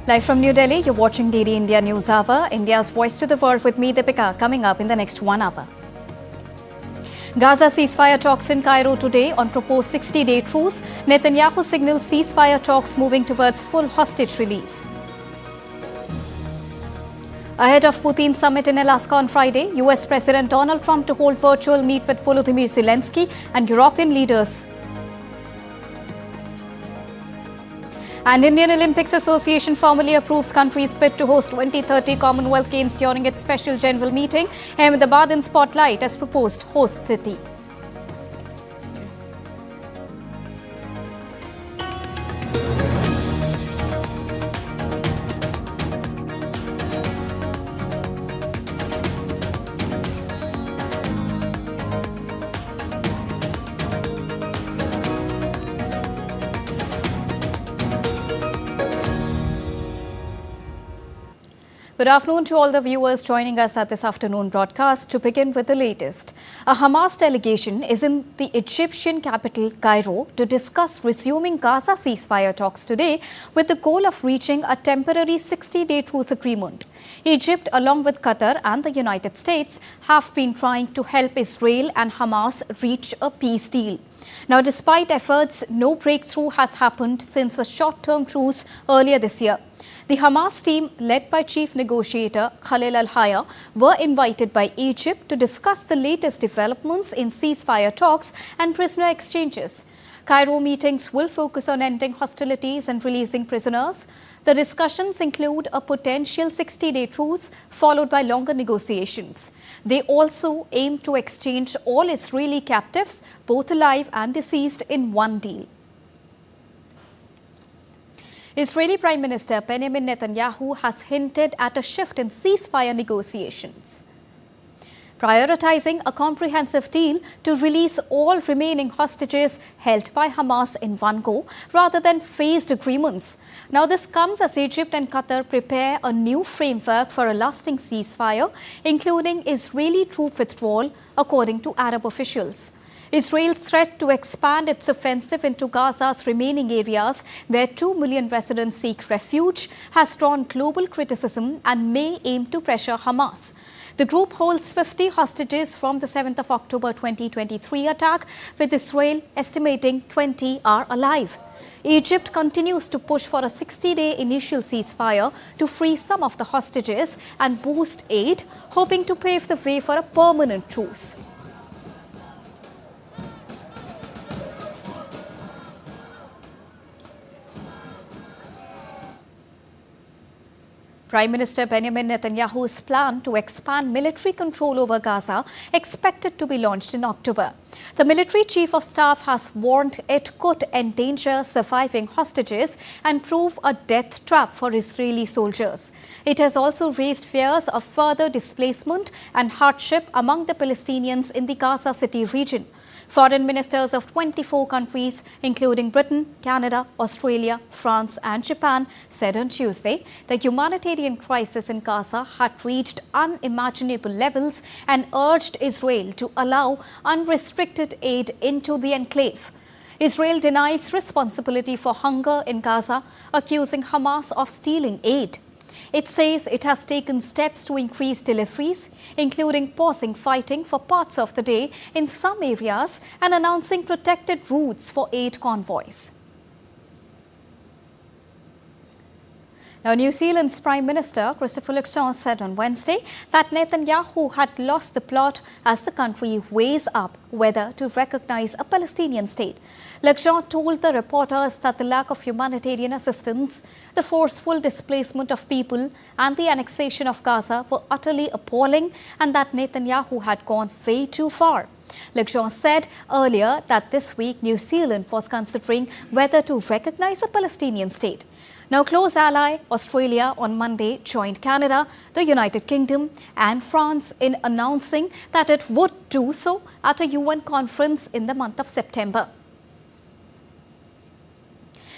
Live from New Delhi, you're watching DD India News Hour, India's voice to the world with me, Deepika, coming up in the next 1 hour. Gaza ceasefire talks in Cairo today on proposed 60-day truce. Netanyahu signals ceasefire talks moving towards full hostage release. Ahead of Putin's summit in Alaska on Friday, US President Donald Trump to hold virtual meet with Volodymyr Zelenskyy and European leaders. And Indian Olympics Association formally approves country's bid to host 2030 Commonwealth Games during its special general meeting. Ahmedabad in spotlight as proposed host city. Good afternoon to all the viewers joining us at this afternoon broadcast. To begin with the latest, a Hamas delegation is in the Egyptian capital Cairo to discuss resuming Gaza ceasefire talks today with the goal of reaching a temporary 60-day truce agreement. Egypt, along with Qatar and the United States, have been trying to help Israel and Hamas reach a peace deal. Now, despite efforts, no breakthrough has happened since a short-term truce earlier this year. The Hamas team, led by Chief Negotiator Khalil al-Hayya, were invited by Egypt to discuss the latest developments in ceasefire talks and prisoner exchanges. Cairo meetings will focus on ending hostilities and releasing prisoners. The discussions include a potential 60-day truce followed by longer negotiations. They also aim to exchange all Israeli captives, both alive and deceased, in one deal. Israeli Prime Minister Benjamin Netanyahu has hinted at a shift in ceasefire negotiations, prioritizing a comprehensive deal to release all remaining hostages held by Hamas in one go rather than phased agreements. Now, this comes as Egypt and Qatar prepare a new framework for a lasting ceasefire, including Israeli troop withdrawal, according to Arab officials. Israel's threat to expand its offensive into Gaza's remaining areas, where 2 million residents seek refuge, has drawn global criticism and may aim to pressure Hamas. The group holds 50 hostages from the 7th of October 2023 attack, with Israel estimating 20 are alive. Egypt continues to push for a 60-day initial ceasefire to free some of the hostages and boost aid, hoping to pave the way for a permanent truce. Prime Minister Benjamin Netanyahu's plan to expand military control over Gaza expected to be launched in October. The military chief of staff has warned it could endanger surviving hostages and prove a death trap for Israeli soldiers. It has also raised fears of further displacement and hardship among the Palestinians in the Gaza City region. Foreign ministers of 24 countries, including Britain, Canada, Australia, France and Japan, said on Tuesday the humanitarian crisis in Gaza had reached unimaginable levels and urged Israel to allow unrestricted aid into the enclave. Israel denies responsibility for hunger in Gaza, accusing Hamas of stealing aid. It says it has taken steps to increase deliveries, including pausing fighting for parts of the day in some areas and announcing protected routes for aid convoys. Now, New Zealand's Prime Minister Christopher Luxon said on Wednesday that Netanyahu had lost the plot as the country weighs up whether to recognize a Palestinian state. Luxon told the reporters that the lack of humanitarian assistance, the forceful displacement of people and the annexation of Gaza were utterly appalling and that Netanyahu had gone way too far. Luxon said earlier that this week New Zealand was considering whether to recognize a Palestinian state. Now, close ally Australia on Monday joined Canada, the United Kingdom and France in announcing that it would do so at a UN conference in the month of September.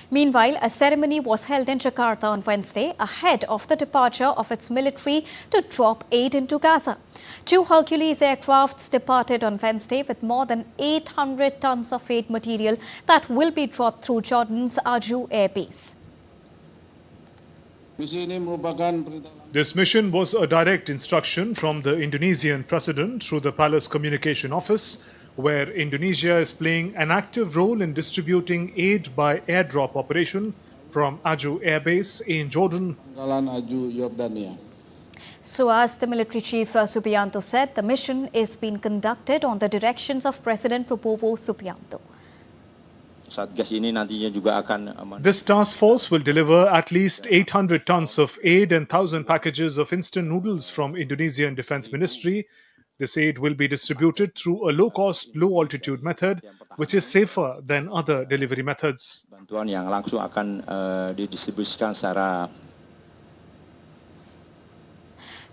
Meanwhile, a ceremony was held in Jakarta on Wednesday ahead of the departure of its military to drop aid into Gaza. 2 Hercules aircrafts departed on Wednesday with more than 800 tons of aid material that will be dropped through Jordan's Aju airbase. This mission was a direct instruction from the Indonesian President through the Palace Communication Office, where Indonesia is playing an active role in distributing aid by airdrop operation from Aju Air Base in Jordan. So as the military chief Subianto said, the mission is being conducted on the directions of President Prabowo Subianto. This task force will deliver at least 800 tons of aid and 1,000 packages of instant noodles from Indonesian Defense Ministry. This aid will be distributed through a low-cost, low-altitude method, which is safer than other delivery methods.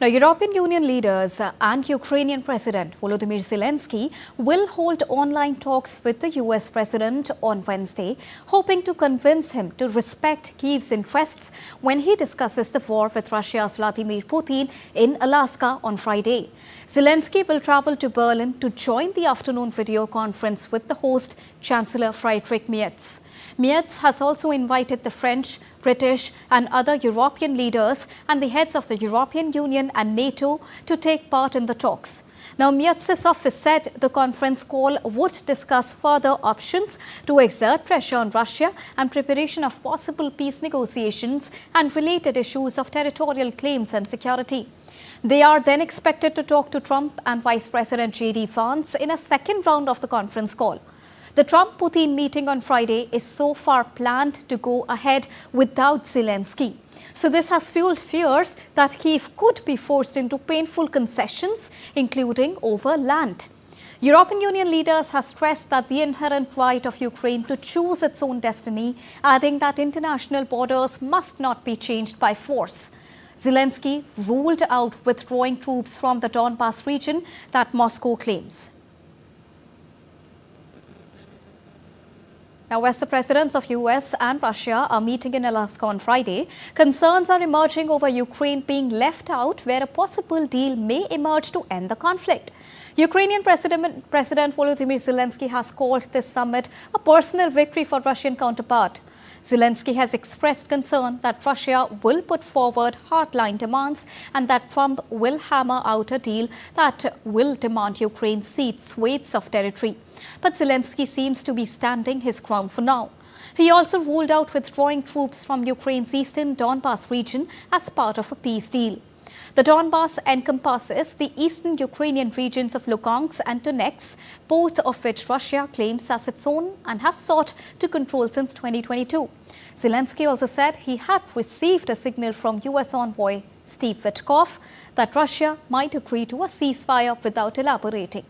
Now, European Union leaders and Ukrainian President Volodymyr Zelensky will hold online talks with the US President on Wednesday, hoping to convince him to respect Kyiv's interests when he discusses the war with Russia's Vladimir Putin in Alaska on Friday. Zelensky will travel to Berlin to join the afternoon video conference with the host, Chancellor Friedrich Merz. Merz has also invited the French, British and other European leaders and the heads of the European Union and NATO to take part in the talks. Now, Merz's office said the conference call would discuss further options to exert pressure on Russia and preparation of possible peace negotiations and related issues of territorial claims and security. They are then expected to talk to Trump and Vice President J.D. Vance in a second round of the conference call. The Trump-Putin meeting on Friday is so far planned to go ahead without Zelensky. So this has fueled fears that Kyiv could be forced into painful concessions, including over land. European Union leaders have stressed that the inherent right of Ukraine to choose its own destiny, adding that international borders must not be changed by force. Zelensky ruled out withdrawing troops from the Dawnpass region that Moscow claims. Now, as the presidents of US and Russia are meeting in Alaska on Friday, concerns are emerging over Ukraine being left out, where a possible deal may emerge to end the conflict. Ukrainian President Volodymyr Zelensky has called this summit a personal victory for Russian counterpart. Zelensky has expressed concern that Russia will put forward hardline demands and that Trump will hammer out a deal that will demand Ukraine cede swathes of territory. But Zelensky seems to be standing his ground for now. He also ruled out withdrawing troops from Ukraine's eastern Downpass region as part of a peace deal. The Downpass encompasses the eastern Ukrainian regions of Lugansk and Donetsk, both of which Russia claims as its own and has sought to control since 2022. Zelensky also said he had received a signal from US envoy Steve Witkoff that Russia might agree to a ceasefire without elaborating.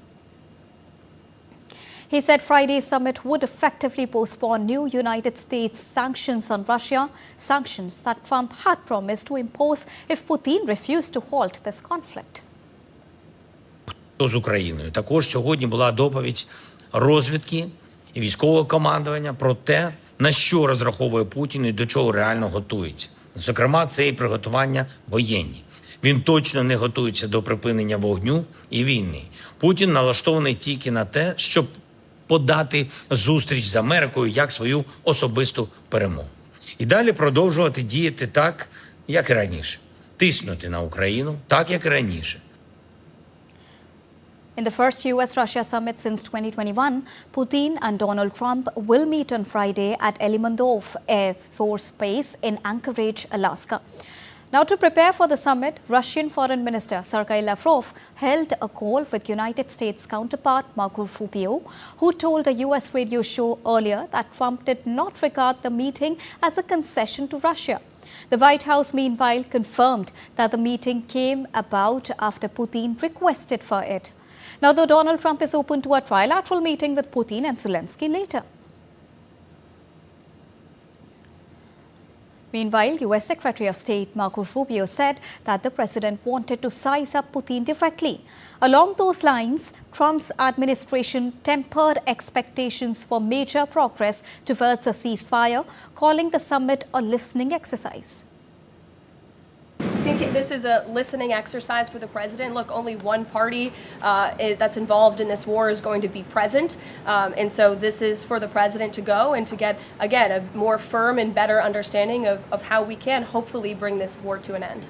He said Friday's summit would effectively postpone new United States sanctions on Russia, sanctions that Trump had promised to impose if Putin refused to halt this conflict. З Україною. Також сьогодні була доповідь розвідки і військового командування про те, на що розраховує Путін і до чого реально готується. Зокрема, це і приготування воєнні. Він точно не готується до припинення вогню і війни. Путін налаштований тільки на те, щоб подати зустріч з Америкою як свою особисту перемогу. І далі продовжувати діяти так, як і раніше. Тиснути на Україну так, як і раніше. In the first US-Russia summit since 2021, Putin and Donald Trump will meet on Friday at Elimondov Air Force Base in Anchorage, Alaska. Now, to prepare for the summit, Russian Foreign Minister Sergei Lavrov held a call with United States counterpart Marco Rubio, who told a US radio show earlier that Trump did not regard the meeting as a concession to Russia. The White House, meanwhile, confirmed that the meeting came about after Putin requested for it. Now, though Donald Trump is open to a trilateral meeting with Putin and Zelensky later. Meanwhile, US Secretary of State Marco Rubio said that the president wanted to size up Putin directly. Along those lines, Trump's administration tempered expectations for major progress towards a ceasefire, calling the summit a listening exercise. think this is a listening exercise for the president. Look, only one party that's involved in this war is going to be present. And so this is for the president to go and to get, again, a more firm and better understanding of how we can hopefully bring this war to an end.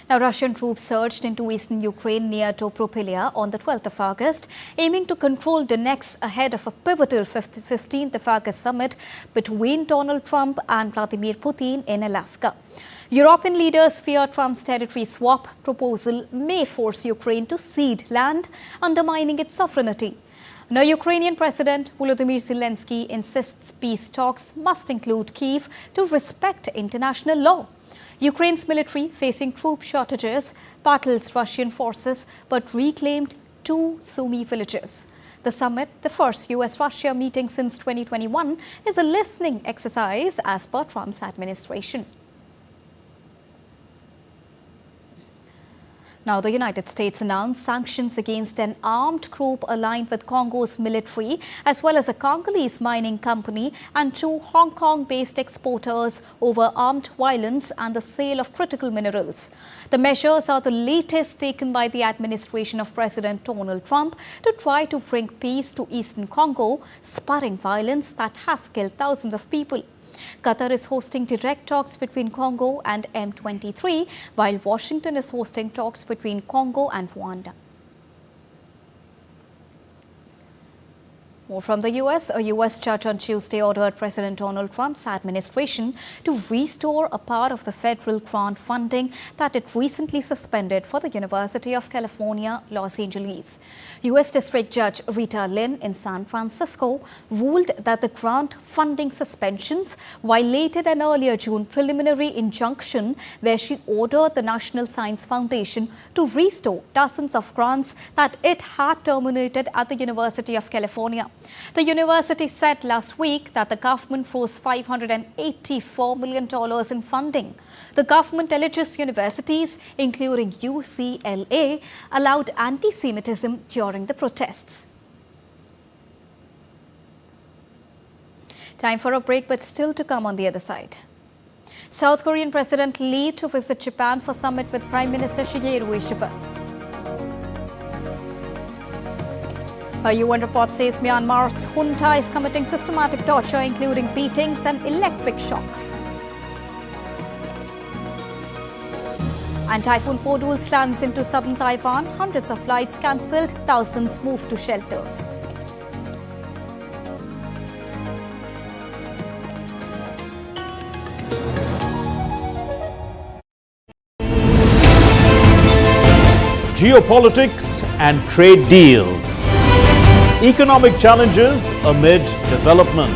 Now, Russian troops surged into eastern Ukraine near Topropilia on the 12th of August, aiming to control Donetsk ahead of a pivotal 15th of August summit between Donald Trump and Vladimir Putin in Alaska. European leaders fear Trump's territory swap proposal may force Ukraine to cede land, undermining its sovereignty. Now, Ukrainian President Volodymyr Zelenskyy insists peace talks must include Kyiv to respect international law. Ukraine's military, facing troop shortages, battles Russian forces but reclaimed 2 Sumy villages. The summit, the first US-Russia meeting since 2021, is a listening exercise as per Trump's administration. Now, the United States announced sanctions against an armed group aligned with Congo's military, as well as a Congolese mining company and 2 Hong Kong-based exporters over armed violence and the sale of critical minerals. The measures are the latest taken by the administration of President Donald Trump to try to bring peace to eastern Congo, spurring violence that has killed thousands of people. Qatar is hosting direct talks between Congo and M23, while Washington is hosting talks between Congo and Rwanda. More from the US. A US judge on Tuesday ordered President Donald Trump's administration to restore a part of the federal grant funding that it recently suspended for the University of California, Los Angeles. US District Judge Rita Lynn in San Francisco ruled that the grant funding suspensions violated an earlier June preliminary injunction where she ordered the National Science Foundation to restore dozens of grants that it had terminated at the University of California. The university said last week that the government froze $584 million in funding. The government alleges universities, including UCLA, allowed anti-Semitism during the protests. Time for a break, but still to come on the other side. South Korean President Lee to visit Japan for summit with Prime Minister Shigeru Ishiba. A UN report says Myanmar's junta is committing systematic torture, including beatings and electric shocks. And Typhoon Podul slams into southern Taiwan. Hundreds of flights cancelled, thousands moved to shelters. Geopolitics and trade deals. Economic challenges amid development.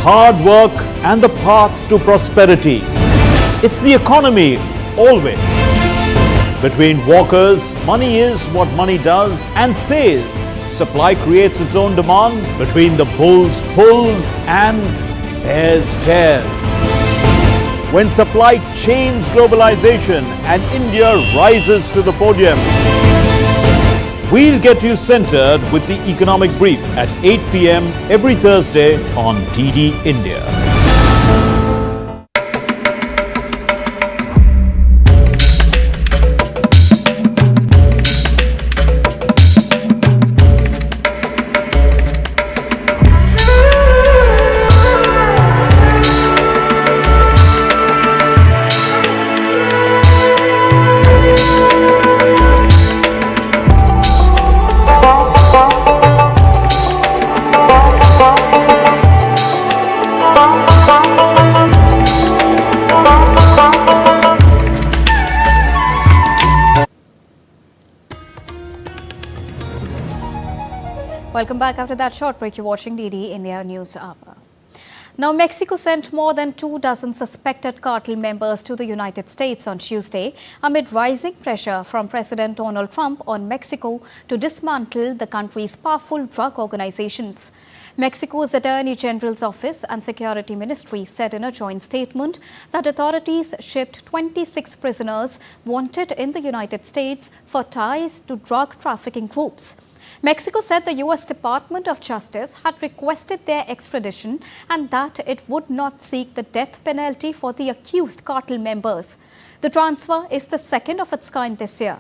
Hard work and the path to prosperity. It's the economy always. Between walkers, money is what money does and says. Supply creates its own demand. Between the bulls pulls and bears tears. When supply chains globalization and India rises to the podium. We'll get you centered with the Economic Brief at 8 p.m. every Thursday on DD India. Welcome back. After that short break, you're watching DD India News Hour. Now, Mexico sent more than 24 suspected cartel members to the United States on Tuesday amid rising pressure from President Donald Trump on Mexico to dismantle the country's powerful drug organizations. Mexico's Attorney General's Office and Security Ministry said in a joint statement that authorities shipped 26 prisoners wanted in the United States for ties to drug trafficking groups. Mexico said the U.S. Department of Justice had requested their extradition and that it would not seek the death penalty for the accused cartel members. The transfer is the second of its kind this year.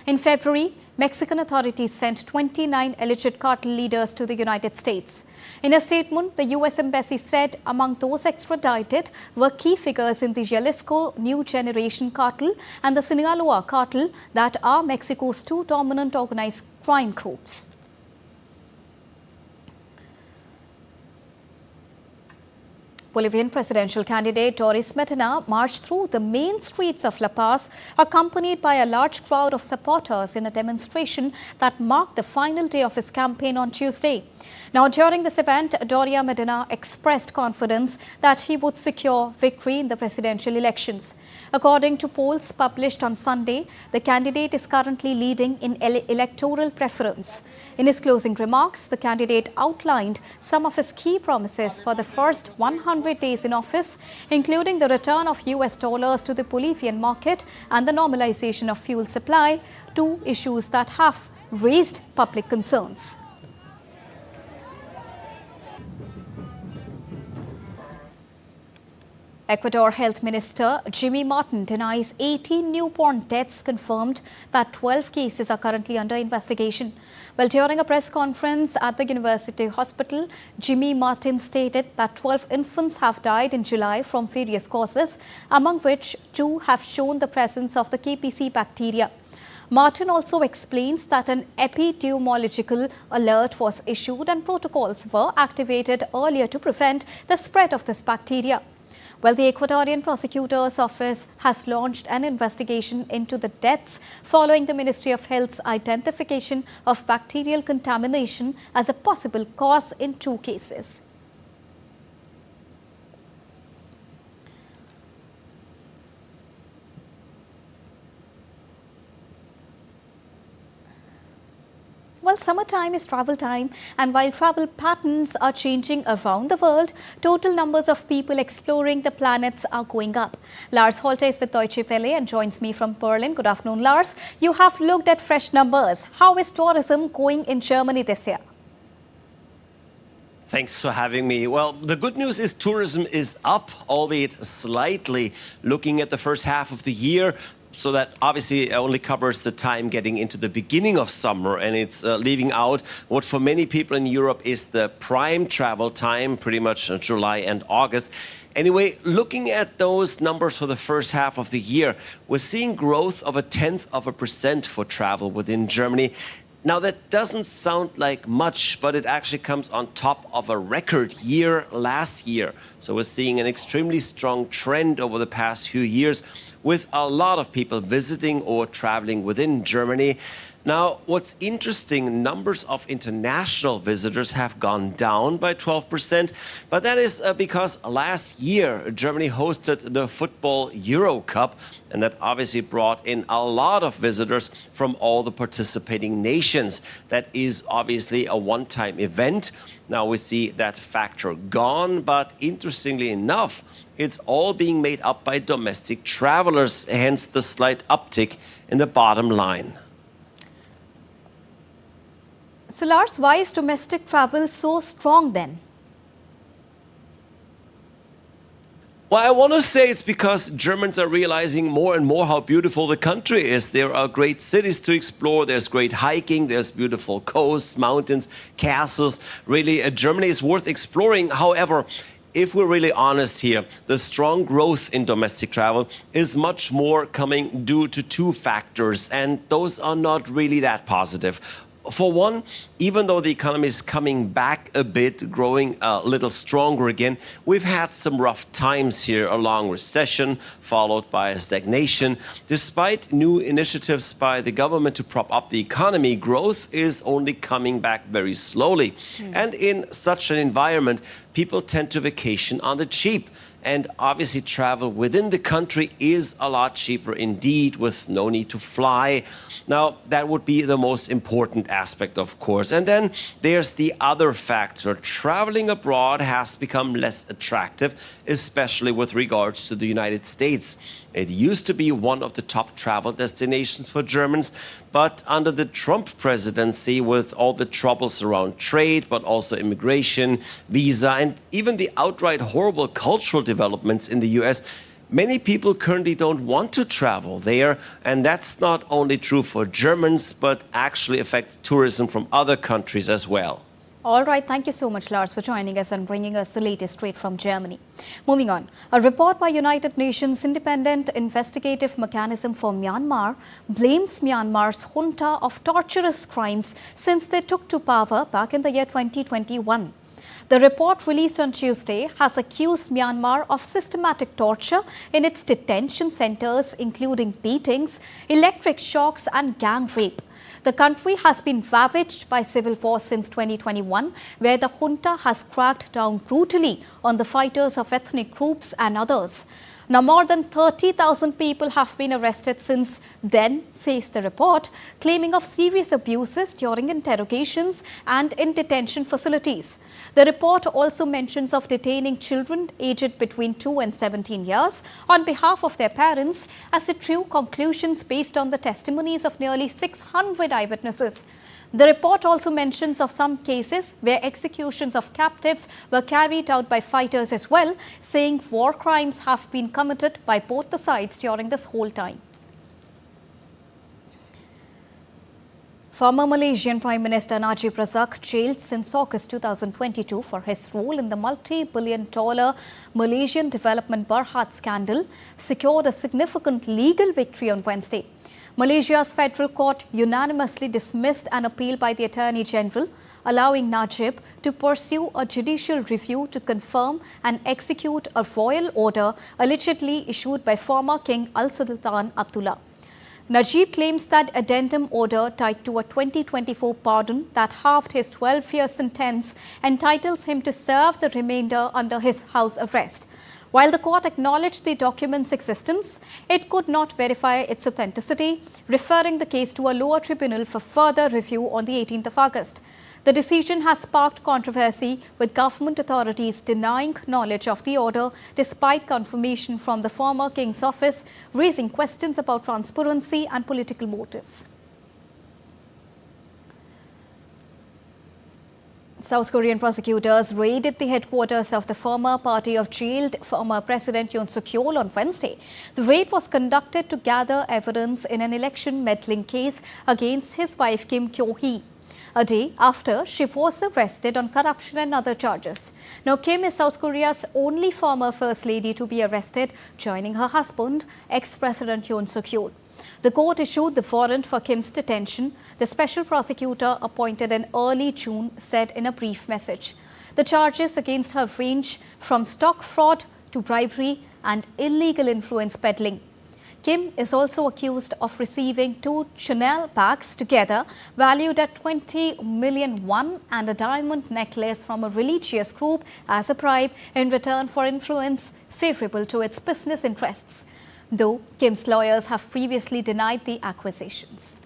In February, Mexican authorities sent 29 alleged cartel leaders to the United States. In a statement, the U.S. Embassy said among those extradited were key figures in the Jalisco New Generation cartel and the Sinaloa cartel that are Mexico's two dominant organized crime groups. Bolivian presidential candidate Doris Metina marched through the main streets of La Paz, accompanied by a large crowd of supporters in a demonstration that marked the final day of his campaign on Tuesday. Now, during this event, Doria Medina expressed confidence that he would secure victory in the presidential elections. According to polls published on Sunday, the candidate is currently leading in electoral preference. In his closing remarks, the candidate outlined some of his key promises for the first 100 days in office, including the return of US dollars to the Bolivian market and the normalization of fuel supply, two issues that have raised public concerns. Ecuador Health Minister Jimmy Martin denies 18 newborn deaths, confirmed that 12 cases are currently under investigation. Well, during a press conference at the University Hospital, Jimmy Martin stated that 12 infants have died in July from various causes, among which 2 have shown the presence of the KPC bacteria. Martin also explains that an epidemiological alert was issued and protocols were activated earlier to prevent the spread of this bacteria. Well, the Ecuadorian prosecutor's office has launched an investigation into the deaths following the Ministry of Health's identification of bacterial contamination as a possible cause in 2 cases. Well, summertime is travel time, and while travel patterns are changing around the world, total numbers of people exploring the planets are going up. Lars Holte is with Deutsche Welle and joins me from Berlin. Good afternoon, Lars. You have looked at fresh numbers. How is tourism going in Germany this year? Thanks for having me. Well, the good news is tourism is up, albeit slightly, looking at the first half of the year. So that obviously only covers the time getting into the beginning of summer, and it's leaving out what for many people in Europe is the prime travel time, pretty much July and August. Anyway, looking at those numbers for the first half of the year, we're seeing growth of 0.1% for travel within Germany. Now, that doesn't sound like much, but it actually comes on top of a record year last year. So we're seeing an extremely strong trend over the past few years, with a lot of people visiting or traveling within Germany. Now, what's interesting, numbers of international visitors have gone down by 12%, but that is because last year Germany hosted the Football Euro Cup, and that obviously brought in a lot of visitors from all the participating nations. That is obviously a one-time event. Now we see that factor gone, but interestingly enough, it's all being made up by domestic travelers, hence the slight uptick in the bottom line. So, Lars, why is domestic travel so strong then? Well, I want to say it's because Germans are realizing more and more how beautiful the country is. There are great cities to explore. There's great hiking. There's beautiful coasts, mountains, castles. Really, Germany is worth exploring. However, if we're really honest here, the strong growth in domestic travel is much more coming due to 2 factors, and those are not really that positive. For one, even though the economy is coming back a bit, growing a little stronger again, we've had some rough times here, a long recession followed by a stagnation. Despite new initiatives by the government to prop up the economy, growth is only coming back very slowly. And in such an environment, people tend to vacation on the cheap. And obviously travel within the country is a lot cheaper indeed, with no need to fly. Now, that would be the most important aspect, of course. And then there's the other factor. Traveling abroad has become less attractive, especially with regards to the United States. It used to be one of the top travel destinations for Germans, But under the Trump presidency, with all the troubles around trade, but also immigration, visa, and even the outright horrible cultural developments in the US, many people currently don't want to travel there. And that's not only true for Germans, but actually affects tourism from other countries as well. All right, thank you so much, Lars, for joining us and bringing us the latest straight from Germany. Moving on, a report by United Nations Independent Investigative Mechanism for Myanmar blames Myanmar's junta of torturous crimes since they took to power back in the year 2021. The report released on Tuesday has accused Myanmar of systematic torture in its detention centers, including beatings, electric shocks and gang rape. The country has been ravaged by civil war since 2021, where the junta has cracked down brutally on the fighters of ethnic groups and others. Now, more than 30,000 people have been arrested since then, says the report, claiming of serious abuses during interrogations and in detention facilities. The report also mentions of detaining children aged between 2 and 17 years on behalf of their parents, as it drew conclusions based on the testimonies of nearly 600 eyewitnesses. The report also mentions of some cases where executions of captives were carried out by fighters as well, saying war crimes have been committed by both the sides during this whole time. Former Malaysian Prime Minister Najib Razak, jailed since August 2022 for his role in the multi-billion-dollar Malaysian development Berhad scandal, secured a significant legal victory on Wednesday. Malaysia's federal court unanimously dismissed an appeal by the Attorney General, allowing Najib to pursue a judicial review to confirm and execute a royal order allegedly issued by former King Al-Sultan Abdullah. Najib claims that addendum order tied to a 2024 pardon that halved his 12-year sentence entitles him to serve the remainder under his house arrest. While the court acknowledged the document's existence, it could not verify its authenticity, referring the case to a lower tribunal for further review on the 18th of August. The decision has sparked controversy, with government authorities denying knowledge of the order despite confirmation from the former king's office, raising questions about transparency and political motives. South Korean prosecutors raided the headquarters of the former party of jailed former President Yunsukuns on Wednesday. The raid was conducted to gather evidence in an election meddling case against his wife Kim Kyo-hee, a day after she was arrested on corruption and other charges. Now, Kim is South Korea's only former First Lady to be arrested, joining her husband, ex-President Yoon Suk-yeol. The court issued the warrant for Kim's detention, the special prosecutor appointed in early June said in a brief message. The charges against her range from stock fraud to bribery and illegal influence peddling. Kim is also accused of receiving 2 Chanel bags together, valued at 20 million won, and a diamond necklace from a religious group as a bribe in return for influence favorable to its business interests, though Kim's lawyers have previously denied the accusations.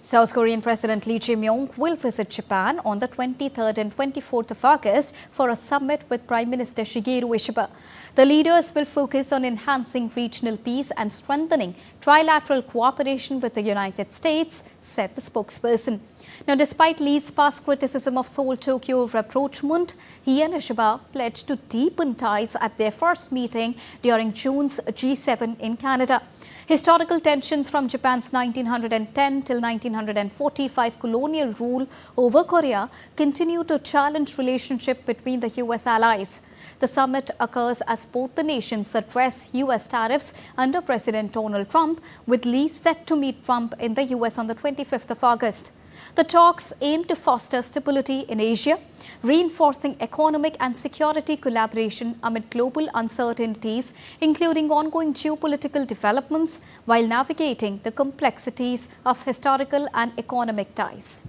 South Korean President Lee Jae-myung will visit Japan on the 23rd and 24th of August for a summit with Prime Minister Shigeru Ishiba. The leaders will focus on enhancing regional peace and strengthening trilateral cooperation with the United States, said the spokesperson. Now, despite Lee's past criticism of Seoul-Tokyo rapprochement, he and Ishiba pledged to deepen ties at their first meeting during June's G7 in Canada. Historical tensions from Japan's 1910 till 1945 colonial rule over Korea continue to challenge relationship between the U.S. allies. The summit occurs as both the nations address U.S. tariffs under President Donald Trump, with Lee set to meet Trump in the U.S. on the 25th of August. The talks aim to foster stability in Asia, reinforcing economic and security collaboration amid global uncertainties, including ongoing geopolitical developments, while navigating the complexities of historical and economic ties.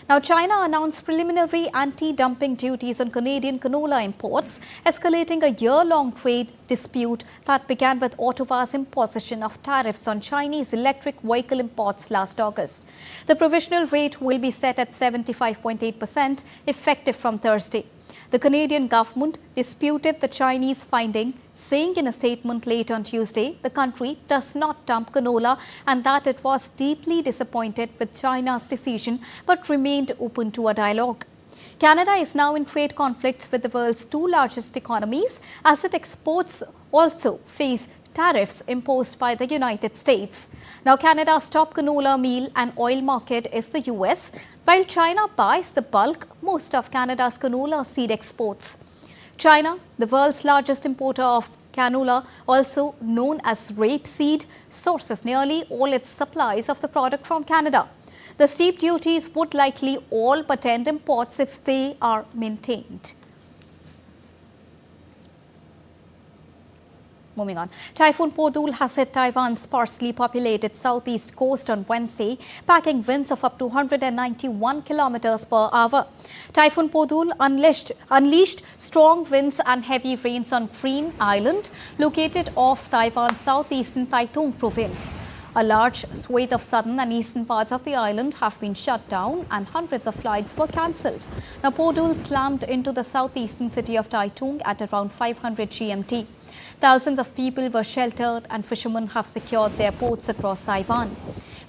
Now, China announced preliminary anti-dumping duties on Canadian canola imports, escalating a year-long trade dispute that began with Ottawa's imposition of tariffs on Chinese electric vehicle imports last August. The provisional rate will be set at 75.8%, effective from Thursday. The Canadian government disputed the Chinese finding, saying in a statement late on Tuesday the country does not dump canola and that it was deeply disappointed with China's decision but remained open to a dialogue. Canada is now in trade conflicts with the world's two largest economies as its exports also face tariffs imposed by the United States. Now, Canada's top canola meal and oil market is the US, while China buys the bulk most of Canada's canola seed exports. China, the world's largest importer of canola, also known as rapeseed, sources nearly all its supplies of the product from Canada. The steep duties would likely all but end imports if they are maintained. Moving on. Typhoon Podul has hit Taiwan's sparsely populated southeast coast on Wednesday, packing winds of up to 191 kilometers per hour. Typhoon Podul unleashed strong winds and heavy rains on Green Island, located off Taiwan's southeastern Taitung province. A large swathe of southern and eastern parts of the island have been shut down and hundreds of flights were cancelled. Now, Podul slammed into the southeastern city of Taitung at around 500 GMT. Thousands of people were sheltered and fishermen have secured their boats across Taiwan.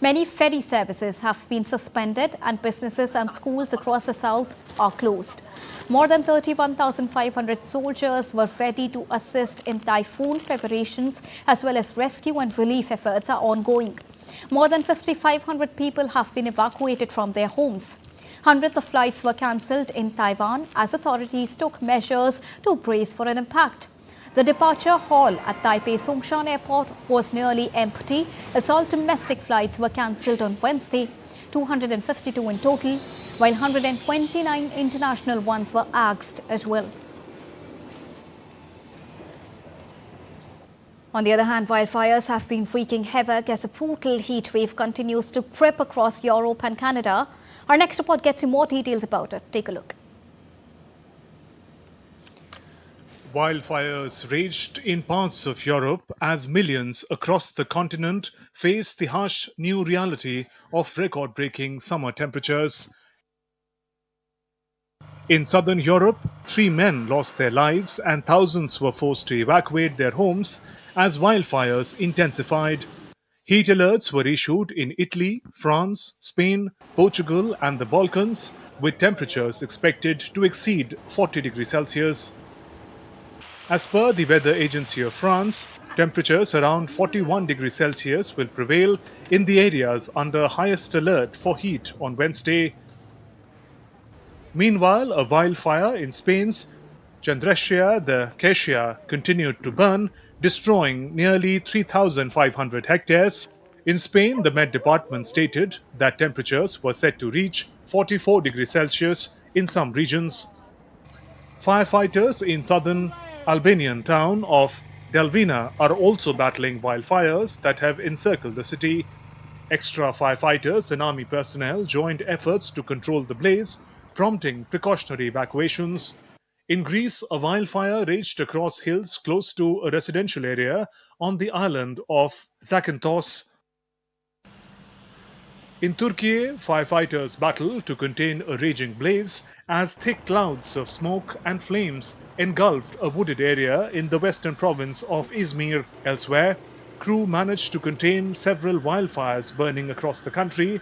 Many ferry services have been suspended and businesses and schools across the south are closed. More than 31,500 soldiers were ready to assist in typhoon preparations as well as rescue and relief efforts are ongoing. More than 5,500 people have been evacuated from their homes. Hundreds of flights were cancelled in Taiwan as authorities took measures to brace for an impact. The departure hall at Taipei Songshan Airport was nearly empty as all domestic flights were cancelled on Wednesday, 252 in total, while 129 international ones were axed as well. On the other hand, wildfires have been wreaking havoc as a brutal heat wave continues to creep across Europe and Canada. Our next report gets you more details about it. Take a look. Wildfires raged in parts of Europe as millions across the continent faced the harsh new reality of record-breaking summer temperatures. In southern Europe, 3 men lost their lives and thousands were forced to evacuate their homes as wildfires intensified. Heat alerts were issued in Italy, France, Spain, Portugal and the Balkans, with temperatures expected to exceed 40 degrees Celsius. As per the Weather Agency of France, temperatures around 41 degrees Celsius will prevail in the areas under highest alert for heat on Wednesday. Meanwhile, a wildfire in Spain's Chandresia de Queixia continued to burn, destroying nearly 3,500 hectares. In Spain, the Met Department stated that temperatures were set to reach 44 degrees Celsius in some regions. Firefighters in southern Albanian town of Delvina are also battling wildfires that have encircled the city. Extra firefighters and army personnel joined efforts to control the blaze, prompting precautionary evacuations. In Greece, a wildfire raged across hills close to a residential area on the island of Zakynthos. In Turkey, firefighters battle to contain a raging blaze as thick clouds of smoke and flames engulfed a wooded area in the western province of Izmir. Elsewhere, crew managed to contain several wildfires burning across the country.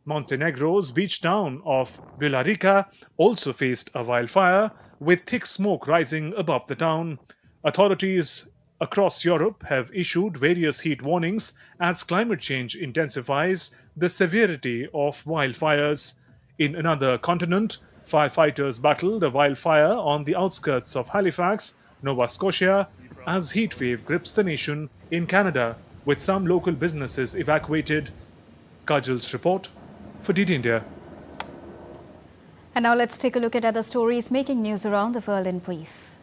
Montenegro's beach town of Bilarica also faced a wildfire, with thick smoke rising above the town. Authorities across Europe have issued various heat warnings as climate change intensifies the severity of wildfires. In another continent, firefighters battled a wildfire on the outskirts of Halifax, Nova Scotia, as heat wave grips the nation in Canada, with some local businesses evacuated. Kajal's report for DD India. And now let's take a look at other stories making news around the world in brief.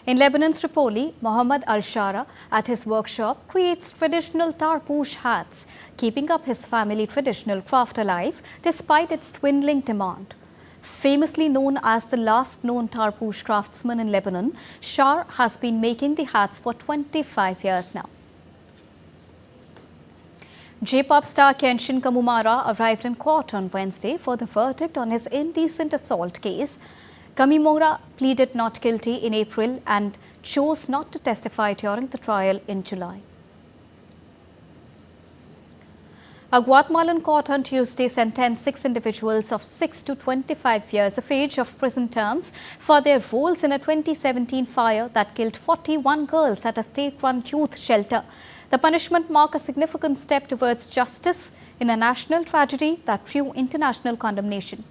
In Lebanon's Tripoli, Mohammed Al-Shara at his workshop creates traditional tarpoosh hats, keeping up his family traditional craft alive despite its dwindling demand. Famously known as the last known tarpoosh craftsman in Lebanon, Shar has been making the hats for 25 years now. J-pop star Kenshin Kamumara arrived in court on Wednesday for the verdict on his indecent assault case. Kamimura pleaded not guilty in April and chose not to testify during the trial in July. A Guatemalan court on Tuesday sentenced 6 individuals of 6 to 25 years of age of prison terms for their roles in a 2017 fire that killed 41 girls at a state-run youth shelter. The punishment marked a significant step towards justice in a national tragedy that drew international condemnation.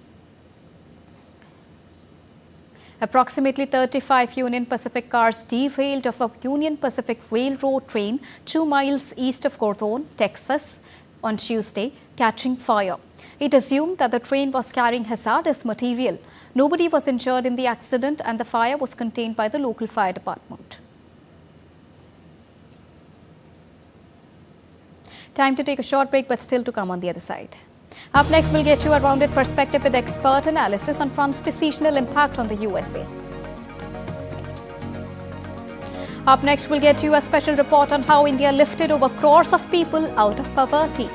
Approximately 35 Union Pacific cars derailed off a Union Pacific Railroad train 2 miles east of Gordon, Texas, on Tuesday, catching fire. It assumed that the train was carrying hazardous material. Nobody was injured in the accident and the fire was contained by the local fire department. Time to take a short break, but still to come on the other side. Up next, we'll get you a rounded perspective with expert analysis on Trump's decisional impact on the USA. Up next, we'll get you a special report on how India lifted over crores of people out of poverty.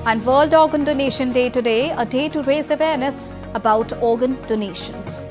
And World Organ Donation Day today, a day to raise awareness about organ donations.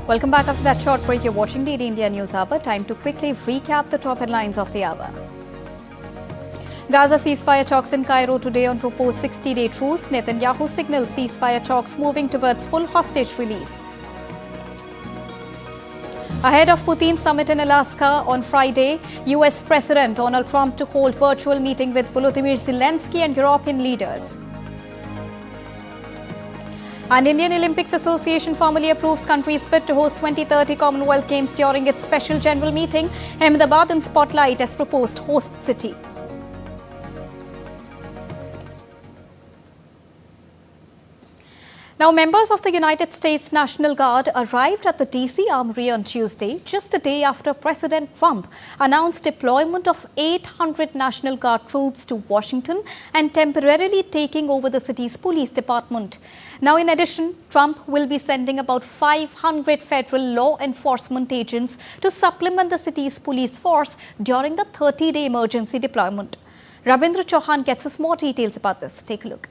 Welcome back after that short break. You're watching the India News Hour. Time to quickly recap the top headlines of the hour. Gaza ceasefire talks in Cairo today on proposed 60-day truce. Netanyahu signals ceasefire talks moving towards full hostage release. Ahead of Putin's summit in Alaska on Friday, US President Donald Trump to hold virtual meeting with Volodymyr Zelenskyy and European leaders. And Indian Olympics Association formally approves country's bid to host 2030 Commonwealth Games during its special general meeting. Ahmedabad in spotlight as proposed host city. Now, members of the United States National Guard arrived at the DC Armory on Tuesday, just a day after President Trump announced deployment of 800 National Guard troops to Washington and temporarily taking over the city's police department. Now, in addition, Trump will be sending about 500 federal law enforcement agents to supplement the city's police force during the 30-day emergency deployment. Rabindra Chauhan gets us more details about this. Take a look.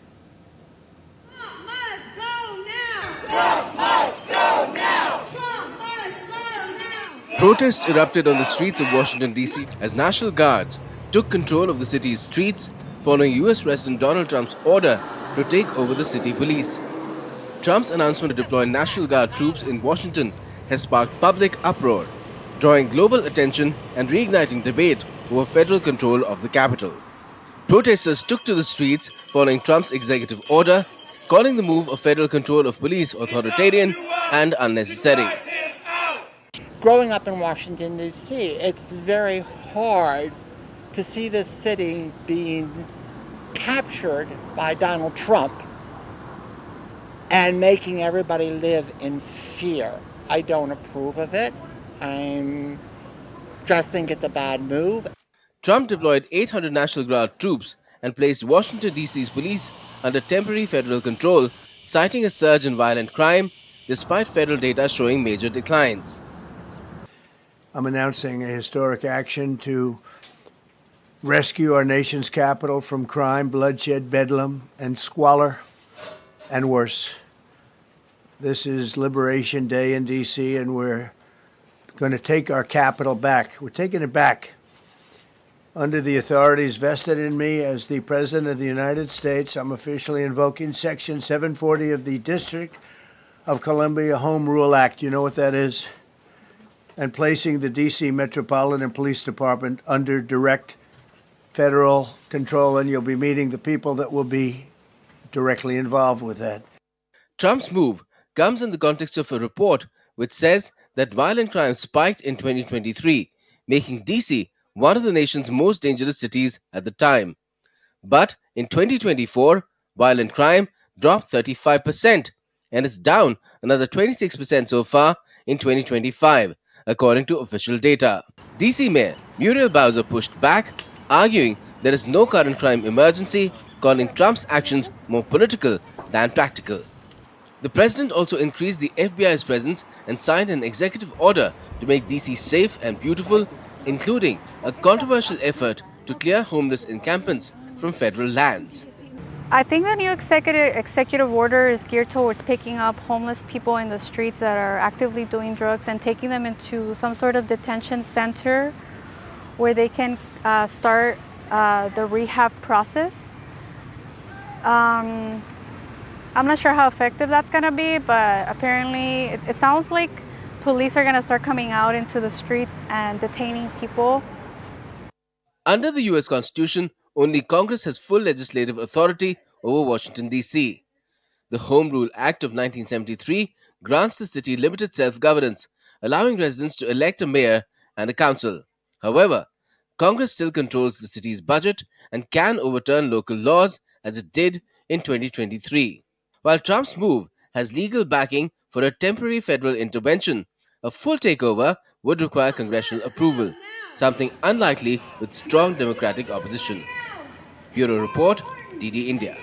Trump must go now! Trump must go now! Protests erupted on the streets of Washington, D.C. as National Guards took control of the city's streets following U.S. President Donald Trump's order to take over the city police. Trump's announcement to deploy National Guard troops in Washington has sparked public uproar, drawing global attention and reigniting debate over federal control of the capital. Protesters took to the streets following Trump's executive order, calling the move of federal control of police authoritarian and unnecessary. Growing up in Washington, D.C., it's very hard to see this city being captured by Donald Trump and making everybody live in fear. I don't approve of it. I just think it's a bad move. Trump deployed 800 National Guard troops and placed Washington, D.C.'s police under temporary federal control, citing a surge in violent crime despite federal data showing major declines. I'm announcing a historic action to rescue our nation's capital from crime, bloodshed, bedlam, and squalor, and worse. This is Liberation Day in D.C., and we're going to take our capital back. We're taking it back. Under the authorities vested in me as the President of the United States, I'm officially invoking Section 740 of the District of Columbia Home Rule Act. You know what that is? and placing the D.C. Metropolitan Police Department under direct federal control, and you'll be meeting the people that will be directly involved with that. Trump's move comes in the context of a report which says that violent crime spiked in 2023, making DC one of the nation's most dangerous cities at the time. But in 2024, violent crime dropped 35% and it's down another 26% so far in 2025, according to official data. DC Mayor Muriel Bowser pushed back, arguing there is no current crime emergency, calling Trump's actions more political than practical. The president also increased the FBI's presence and signed an executive order to make DC safe and beautiful, including a controversial effort to clear homeless encampments from federal lands. I think the new executive order is geared towards picking up homeless people in the streets that are actively doing drugs and taking them into some sort of detention center where they can start the rehab process. I'm not sure how effective that's going to be, but apparently it sounds like police are going to start coming out into the streets and detaining people. Under the US Constitution, only Congress has full legislative authority over Washington, D.C. The Home Rule Act of 1973 grants the city limited self-governance, allowing residents to elect a mayor and a council. However, Congress still controls the city's budget and can overturn local laws, as it did in 2023. While Trump's move has legal backing for a temporary federal intervention, a full takeover would require congressional approval, something unlikely with strong Democratic opposition. Bureau Report, DD India.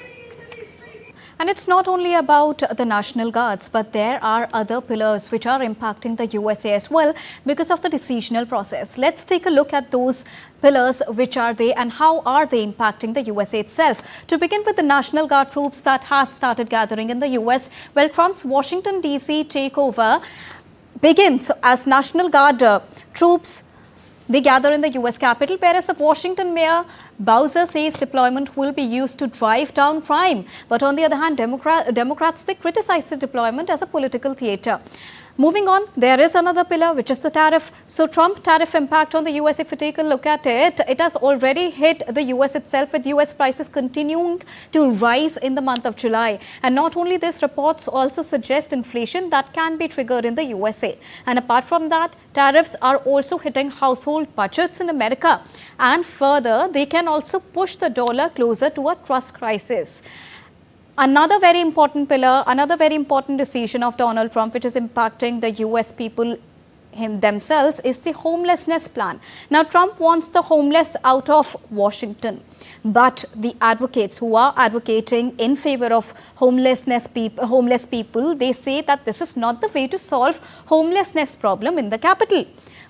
And it's not only about the National Guards, but there are other pillars which are impacting the USA as well because of the decisional process. Let's take a look at those pillars, which are they and how are they impacting the USA itself. To begin with the National Guard troops that has started gathering in the US, well, Trump's Washington, D.C. takeover begins as National Guard troops. They gather in the U.S. Capitol. Whereas of Washington Mayor Bowser says deployment will be used to drive down crime. But on the other hand, Democrats, they criticize the deployment as a political theatre. Moving on, there is another pillar, which is the tariff. So Trump tariff impact on the U.S., if you take a look at it, it has already hit the U.S. itself, with U.S. prices continuing to rise in the month of July. And not only this, reports also suggest inflation that can be triggered in the USA. And apart from that, tariffs are also hitting household budgets in America. And further, they can also push the dollar closer to a trust crisis. Another very important pillar, another very important decision of Donald Trump, which is impacting the US people themselves, is the homelessness plan. Now, Trump wants the homeless out of Washington, but the advocates who are advocating in favor of homeless people, they say that this is not the way to solve homelessness problem in the capital.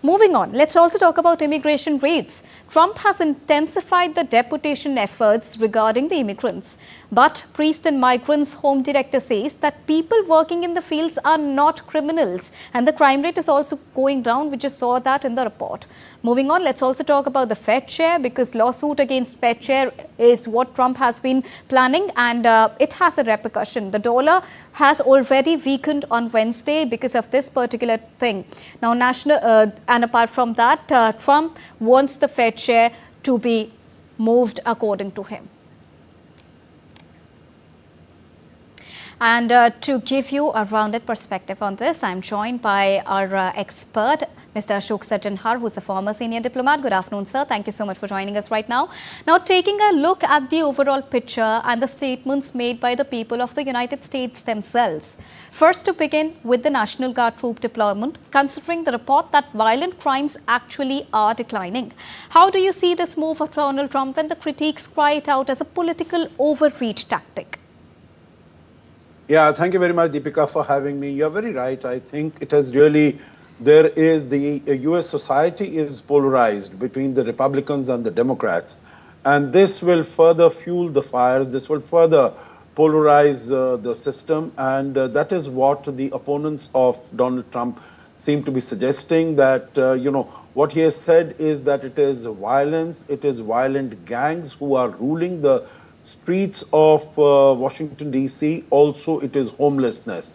Moving on, let's also talk about immigration raids. Trump has intensified the deportation efforts regarding the immigrants. But Priest and Migrants Home Director says that people working in the fields are not criminals. And the crime rate is also going down. We just saw that in the report. Moving on, let's also talk about the Fed chair, because lawsuit against Fed chair is what Trump has been planning, and it has a repercussion. The dollar has already weakened on Wednesday because of this particular thing. Now, and apart from that, Trump wants the Fed chair to be moved according to him. And to give you a rounded perspective on this, I'm joined by our expert, Mr. Ashok Sajjanhar, who's a former senior diplomat. Good afternoon, sir. Thank you so much for joining us right now. Now, taking a look at the overall picture and the statements made by the people of the United States themselves. First, to begin with the National Guard troop deployment, considering the report that violent crimes actually are declining. How do you see this move of Donald Trump when the critics cry it out as a political overreach tactic? Yeah, thank you very much, Deepika, for having me. You're very right. I think it has really, the US society is polarized between the Republicans and the Democrats. And this will further fuel the fires. This will further polarize the system. And that is what the opponents of Donald Trump seem to be suggesting, that, what he has said is that it is violence, it is violent gangs who are ruling the streets of Washington, D.C. Also, it is homelessness.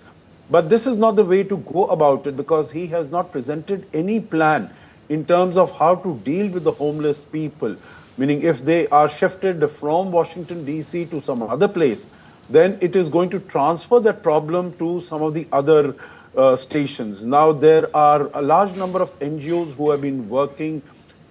But this is not the way to go about it, because he has not presented any plan in terms of how to deal with the homeless people. Meaning, if they are shifted from Washington, D.C. to some other place, then it is going to transfer that problem to some of the other stations. Now, there are a large number of NGOs who have been working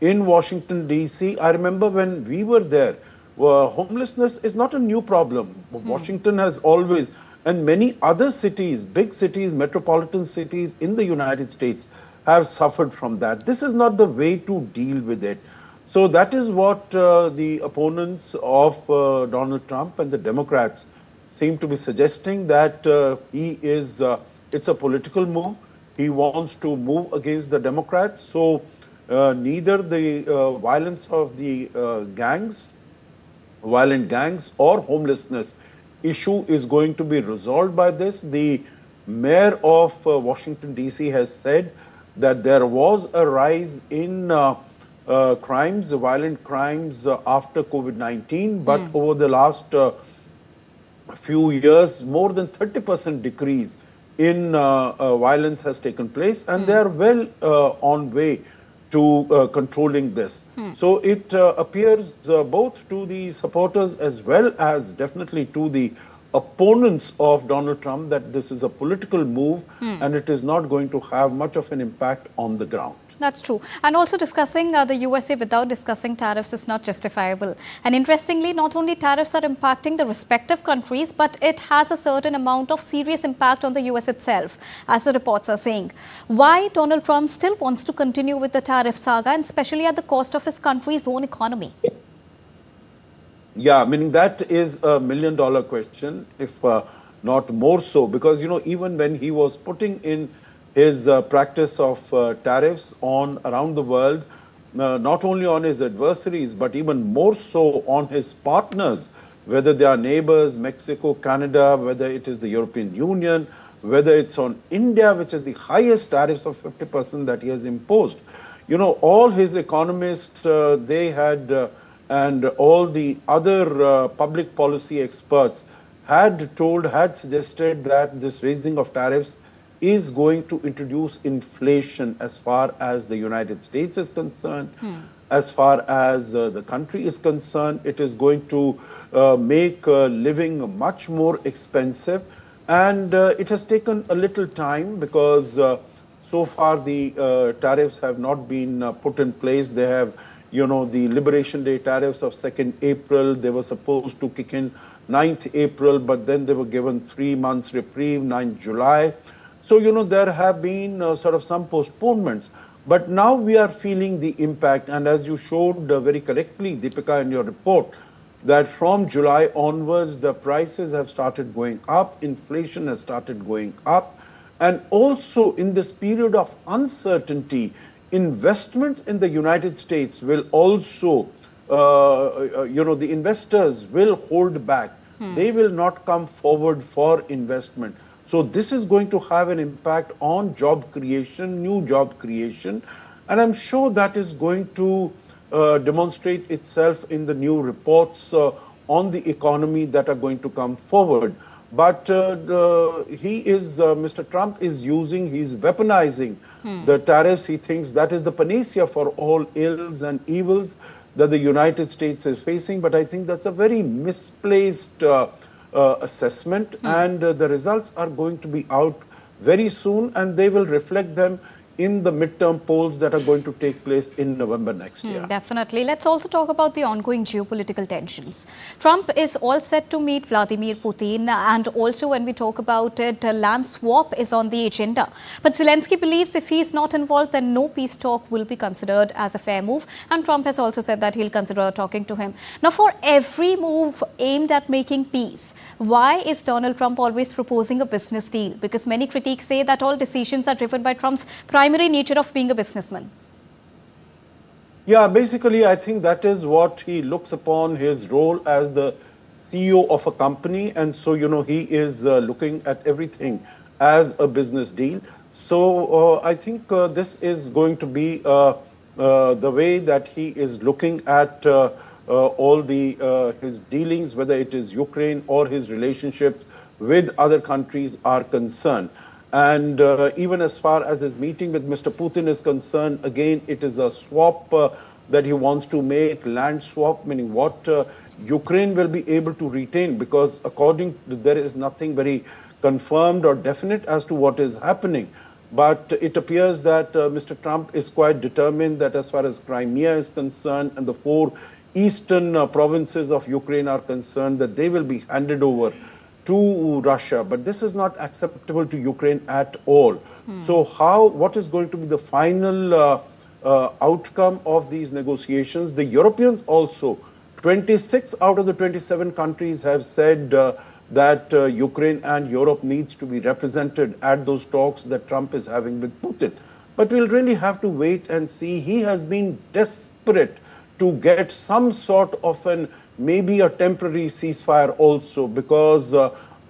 in Washington, D.C. I remember when we were there, homelessness is not a new problem. Washington has always, and many other cities, big cities, metropolitan cities in the United States have suffered from that. This is not the way to deal with it. So that is what the opponents of Donald Trump and the Democrats seem to be suggesting, that it's a political move. He wants to move against the Democrats. So neither the violence of the violent gangs or homelessness issue is going to be resolved by this. The mayor of Washington, D.C. has said that there was a rise in crimes, violent crimes after COVID-19, but over the last few years, more than 30% decrease in violence has taken place, and they are well on way to controlling this. So it appears both to the supporters as well as definitely to the opponents of Donald Trump that this is a political move and it is not going to have much of an impact on the ground. That's true. And also discussing the USA without discussing tariffs is not justifiable. And interestingly, not only tariffs are impacting the respective countries, but it has a certain amount of serious impact on the US itself, as the reports are saying. Why Donald Trump still wants to continue with the tariff saga, and especially at the cost of his country's own economy? Yeah, meaning that is a $1 million question, if not more so, because, you know, even when he was putting in his practice of tariffs on around the world, not only on his adversaries, but even more so on his partners, whether they are neighbors, Mexico, Canada, whether it is the European Union, whether it's on India, which is the highest tariffs of 50% that he has imposed. You know, all his economists, they had, and all the other public policy experts had suggested that this raising of tariffs is going to introduce inflation as far as the United States is concerned, as far as the country is concerned. It is going to make living much more expensive, and it has taken a little time because so far the tariffs have not been put in place. They have, you know, the Liberation Day tariffs of 2nd April, they were supposed to kick in 9th April, but then they were given 3 months reprieve, 9th July. So, you know, there have been sort of some postponements, but now we are feeling the impact. And as you showed very correctly, Deepika, in your report, that from July onwards, the prices have started going up, inflation has started going up. And also in this period of uncertainty, investments in the United States will also, you know, the investors will hold back. They will not come forward for investment. So this is going to have an impact on job creation, new job creation, and I'm sure that is going to demonstrate itself in the new reports on the economy that are going to come forward. But Mr. Trump is he's weaponizing the tariffs. He thinks that is the panacea for all ills and evils that the United States is facing. But I think that's a very misplaced assessment, and the results are going to be out very soon, and they will reflect them in the midterm polls that are going to take place in November next year. Definitely. Let's also talk about the ongoing geopolitical tensions. Trump is all set to meet Vladimir Putin, and also when we talk about it, land swap is on the agenda. But Zelenskyy believes if he is not involved, then no peace talk will be considered as a fair move, and Trump has also said that he'll consider talking to him. Now, for every move aimed at making peace, why is Donald Trump always proposing a business deal? Because many critics say that all decisions are driven by Trump's primary nature of being a businessman. Yeah, basically, I think that is what he looks upon his role as the CEO of a company. And so, you know, he is looking at everything as a business deal. So I think this is going to be the way that he is looking at all his dealings, whether it is Ukraine or his relationships with other countries are concerned. And even as far as his meeting with Mr. Putin is concerned, again, it is a swap that he wants to make, land swap, meaning what Ukraine will be able to retain, because according to, there is nothing very confirmed or definite as to what is happening. But it appears that Mr. Trump is quite determined that as far as Crimea is concerned and the 4 eastern provinces of Ukraine are concerned, that they will be handed over to Russia. But this is not acceptable to Ukraine at all. So what is going to be the final outcome of these negotiations? The Europeans also, 26 out of the 27 countries have said that Ukraine and Europe needs to be represented at those talks that Trump is having with Putin. But we'll really have to wait and see. He has been desperate to get some sort of maybe a temporary ceasefire also, because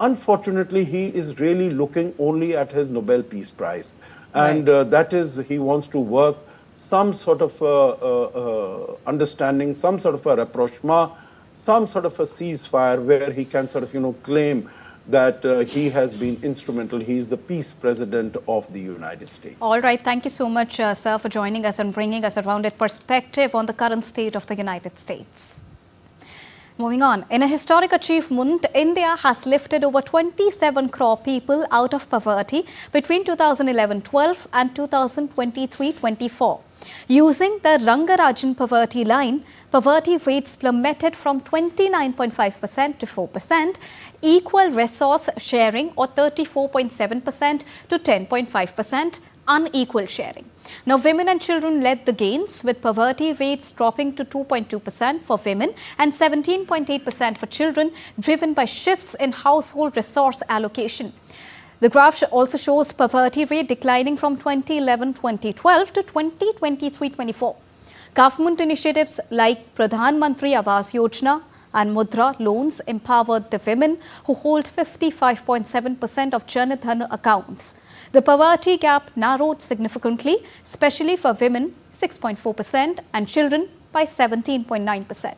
unfortunately he is really looking only at his Nobel Peace Prize. And that is, he wants to work some sort of understanding, some sort of a rapprochement, some sort of a ceasefire where he can sort of, claim that he has been instrumental. He is the peace president of the United States. All right. Thank you so much, sir, for joining us and bringing us a rounded perspective on the current state of the United States. Moving on, in a historic achievement, India has lifted over 27 crore people out of poverty between 2011-12 and 2023-24. Using the Rangarajan poverty line, poverty rates plummeted from 29.5% to 4%, equal resource sharing or 34.7% to 10.5%, unequal sharing. Now, women and children led the gains, with poverty rates dropping to 2.2% for women and 17.8% for children, driven by shifts in household resource allocation. The graph also shows poverty rate declining from 2011-2012 to 2023-24. Government initiatives like Pradhan Mantri Awas Yojana and Mudra loans empowered the women, who hold 55.7% of Jan Dhan accounts. The poverty gap narrowed significantly, especially for women 6.4% and children by 17.9%.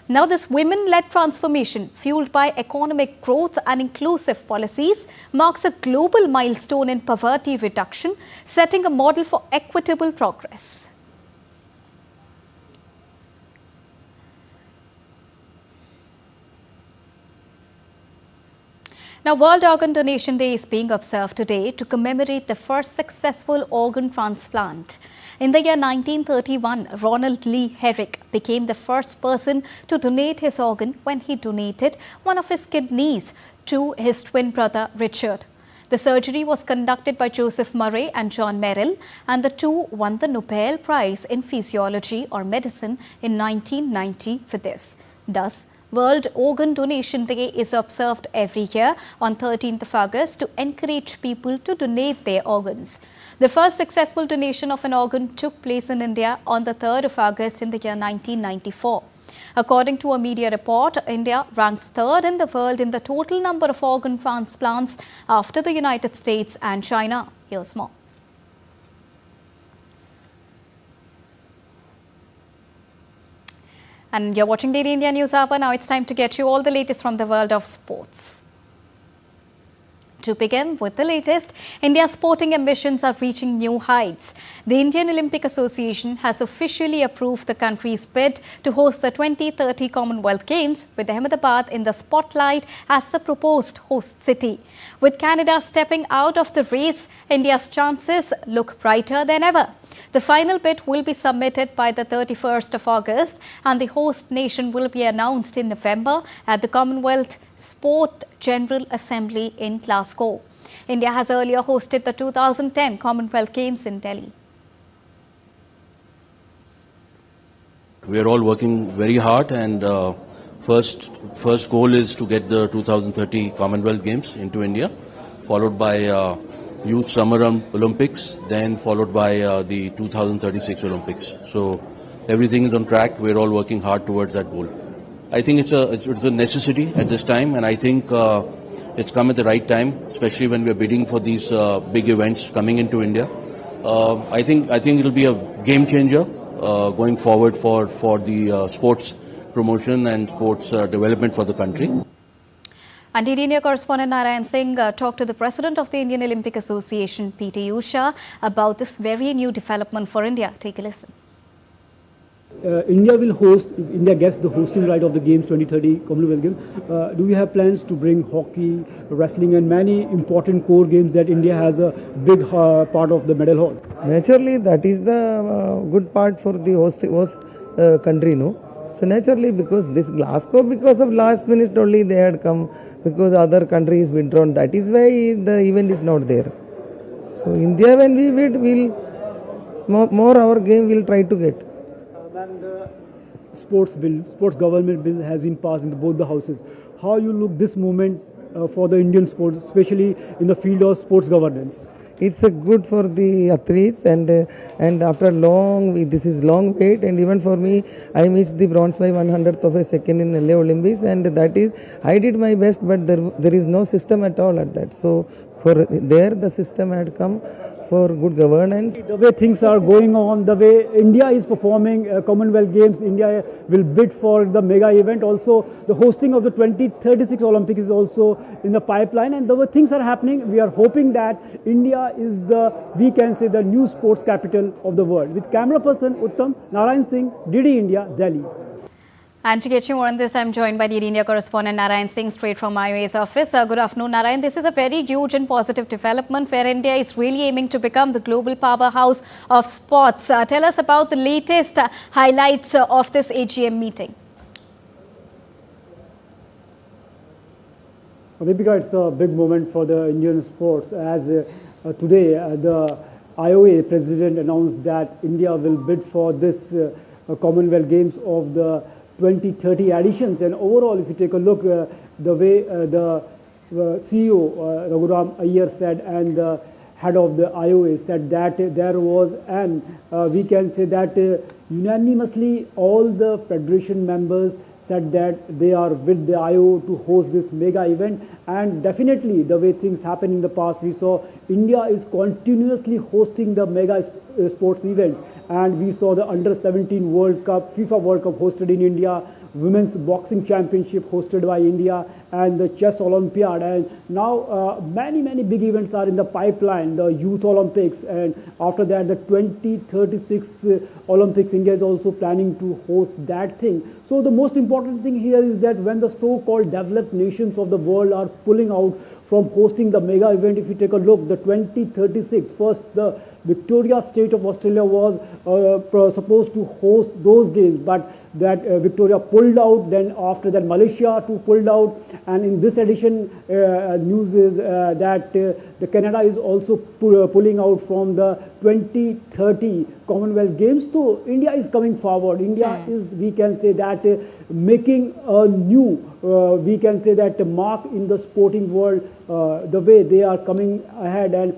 Now, this women-led transformation, fueled by economic growth and inclusive policies, marks a global milestone in poverty reduction, setting a model for equitable progress. Now, World Organ Donation Day is being observed today to commemorate the first successful organ transplant. In the year 1931, Ronald Lee Herrick became the first person to donate his organ when he donated one of his kidneys to his twin brother Richard. The surgery was conducted by Joseph Murray and John Merrill, and the two won the Nobel Prize in Physiology or Medicine in 1990 for this. Thus, World Organ Donation Day is observed every year on 13th of August to encourage people to donate their organs. The first successful donation of an organ took place in India on the 3rd of August in the year 1994. According to a media report, India ranks 3rd in the world in the total number of organ transplants after the United States and China. Here's more. And you're watching Daily India News Hour. Now it's time to get you all the latest from the world of sports. To begin with the latest, India's sporting ambitions are reaching new heights. The Indian Olympic Association has officially approved the country's bid to host the 2030 Commonwealth Games, with Ahmedabad in the spotlight as the proposed host city. With Canada stepping out of the race, India's chances look brighter than ever. The final bid will be submitted by the 31st of August, and the host nation will be announced in November at the Commonwealth Sport General Assembly in Glasgow. India has earlier hosted the 2010 Commonwealth Games in Delhi. We are all working very hard, and first goal is to get the 2030 Commonwealth Games into India, followed by Youth Summer Olympics, then followed by the 2036 Olympics. So everything is on track. We're all working hard towards that goal. I think it's a necessity at this time, and I think it's come at the right time, especially when we're bidding for these big events coming into India. I think it'll be a game changer going forward for the sports promotion and sports development for the country. And DD India correspondent Narayan Singh talked to the president of the Indian Olympic Association, PT Usha, about this very new development for India. Take a listen. India will host, if India gets the hosting right of the Games 2030 Commonwealth Games, do we have plans to bring hockey, wrestling and many important core games that India has a big part of the medal haul? Naturally, that is the good part for the host country, no? So naturally, because this Glasgow, because of last minute only they had come, because other countries withdrawn, that is why the event is not there. So India, when we bid, we'll more our game will try to get. And sports government bill has been passed in both the houses. How you look this moment for the Indian sports, especially in the field of sports governance? It's good for the athletes, and after this is long wait, and even for me, I missed the bronze by 100th of a second in LA Olympics, and that is, I did my best, but there is no system at all at that. So for there, the system had come for good governance. The way things are going on, the way India is performing Commonwealth Games, India will bid for the mega event. Also, the hosting of the 2036 Olympics is also in the pipeline. And the way things are happening, we are hoping that India is we can say, the new sports capital of the world. With camera person Uttam, Narayan Singh, DD India, Delhi. And to get you more on this, I'm joined by DD India correspondent Narayan Singh, straight from IOA's office. Good afternoon, Narayan. This is a very huge and positive development where India is really aiming to become the global powerhouse of sports. Tell us about the latest highlights of this AGM meeting. Deepika, it's a big moment for the Indian sports as today the IOA President announced that India will bid for this Commonwealth Games of the 2030 editions. And overall, if you take a look, the way the CEO Raghuram Iyer said, and the head of the IOA said that there was we can say that unanimously all the federation members said that they are with the IO to host this mega event. And definitely the way things happened in the past, we saw India is continuously hosting the mega sports events. And we saw the Under-17 World Cup, FIFA World Cup hosted in India, Women's Boxing Championship hosted by India, and the Chess Olympiad. And now many big events are in the pipeline, the Youth Olympics, and after that the 2036 Olympics, India is also planning to host that thing. So the most important thing here is that when the so-called developed nations of the world are pulling out from hosting the mega event, if you take a look, the 2036, first the Victoria state of Australia was supposed to host those games, but that Victoria pulled out. Then after that Malaysia too pulled out, and in this edition news is that the Canada is also pulling out from the 2030 Commonwealth Games. So India is coming forward. India is, we can say that, making a new, we can say that, mark in the sporting world, the way they are coming ahead and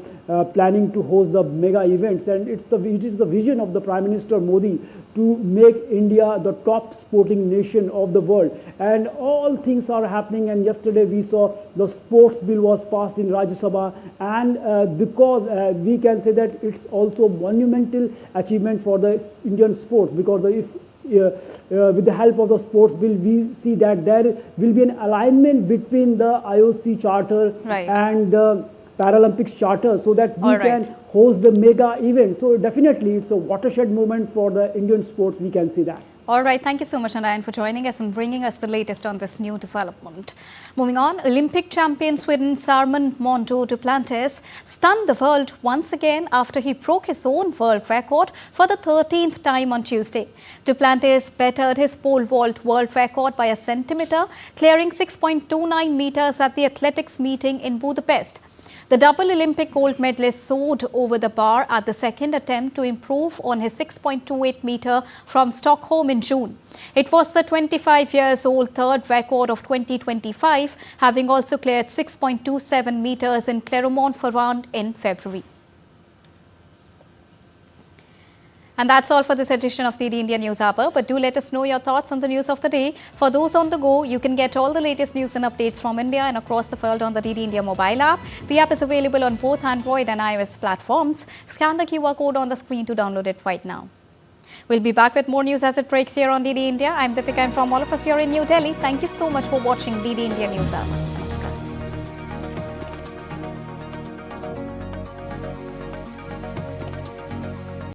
planning to host the mega events. And it is the vision of the Prime Minister Modi to make India the top sporting nation of the world. And all things are happening. And yesterday we saw the sports bill was passed in Rajya Sabha, and because we can say that it's also monumental achievement for the Indian sports, because with the help of the sports bill, we see that there will be an alignment between the IOC charter and the Paralympics charter, so that we can host the mega event. So definitely it's a watershed moment for the Indian sports, we can see that. All right, thank you so much, Narayan, for joining us and bringing us the latest on this new development. Moving on, Olympic champion Sweden Sarman Monddu Duplantis stunned the world once again after he broke his own world record for the 13th time on Tuesday. Duplantis bettered his pole vault world record by a centimetre, clearing 6.29 metres at the athletics meeting in Budapest. The double Olympic gold medalist soared over the bar at the second attempt to improve on his 6.28 metre from Stockholm in June. It was the 25-year-old third record of 2025, having also cleared 6.27 metres in Clermont-Ferrand in February. And that's all for this edition of the India News Hour. But do let us know your thoughts on the news of the day. For those on the go, you can get all the latest news and updates from India and across the world on the DD India mobile app. The app is available on both Android and iOS platforms. Scan the QR code on the screen to download it right now. We'll be back with more news as it breaks here on DD India. I'm Deepika, and from all of us here in New Delhi, thank you so much for watching DD India News Hour.